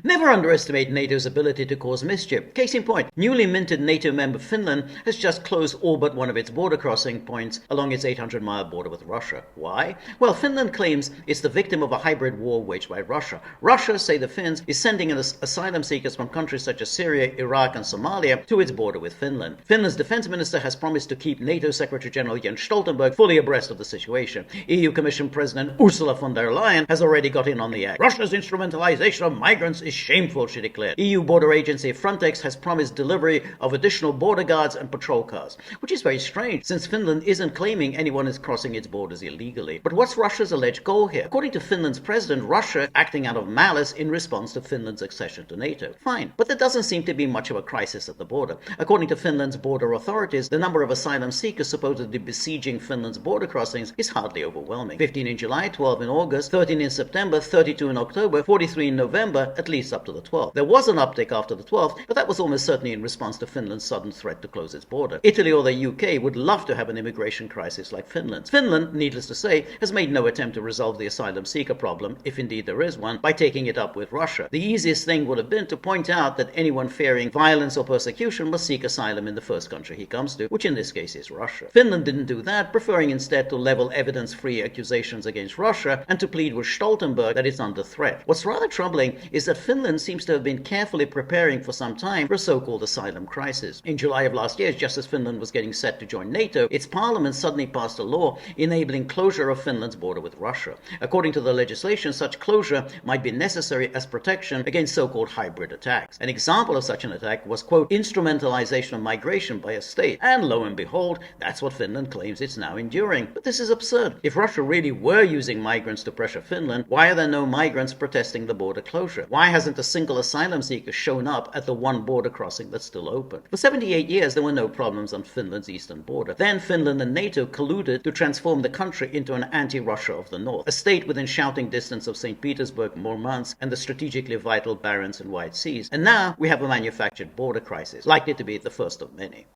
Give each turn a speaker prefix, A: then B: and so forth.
A: Never underestimate NATO's ability to cause mischief. Case in point, newly minted NATO member Finland has just closed all but one of its border crossing points along its 800-mile border with Russia. Why? Well, Finland claims it's the victim of a hybrid war waged by Russia. Russia, say the Finns, is sending in asylum seekers from countries such as Syria, Iraq and Somalia to its border with Finland. Finland's defense minister has promised to keep NATO Secretary General Jens Stoltenberg fully abreast of the situation. EU Commission President Ursula von der Leyen has already got in on the act. Russia's instrumentalization of migrants is shameful, she declared. EU border agency Frontex has promised delivery of additional border guards and patrol cars, which is very strange since Finland isn't claiming anyone is crossing its borders illegally. But what's Russia's alleged goal here? According to Finland's president, Russia acting out of malice in response to Finland's accession to NATO. Fine, but there doesn't seem to be much of a crisis at the border. According to Finland's border authorities, the number of asylum seekers supposedly besieging Finland's border crossings is hardly overwhelming. 15 in July, 12 in August, 13 in September, 32 in October, 43 in November, at least up to the 12th. There was an uptick after the 12th, but that was almost certainly in response to Finland's sudden threat to close its border. Italy or the UK would love to have an immigration crisis like Finland's. Finland, needless to say, has made no attempt to resolve the asylum seeker problem, if indeed there is one, by taking it up with Russia. The easiest thing would have been to point out that anyone fearing violence or persecution must seek asylum in the first country he comes to, which in this case is Russia. Finland didn't do that, preferring instead to level evidence-free accusations against Russia and to plead with Stoltenberg that it's under threat. What's rather troubling is that Finland seems to have been carefully preparing for some time for a so-called asylum crisis. In July of last year, just as Finland was getting set to join NATO, its parliament suddenly passed a law enabling closure of Finland's border with Russia. According to the legislation, such closure might be necessary as protection against so-called hybrid attacks. An example of such an attack was, quote, instrumentalization of migration by a state. And lo and behold, that's what Finland claims it's now enduring. But this is absurd. If Russia really were using migrants to pressure Finland, why are there no migrants protesting the border closure? Why hasn't a single asylum seeker shown up at the one border crossing that's still open? For 78 years, there were no problems on Finland's eastern border. Then Finland and NATO colluded to transform the country into an anti-Russia of the north, a state within shouting distance of St. Petersburg, Murmansk, and the strategically vital Barents and White Seas. And now we have a manufactured border crisis, likely to be the first of many.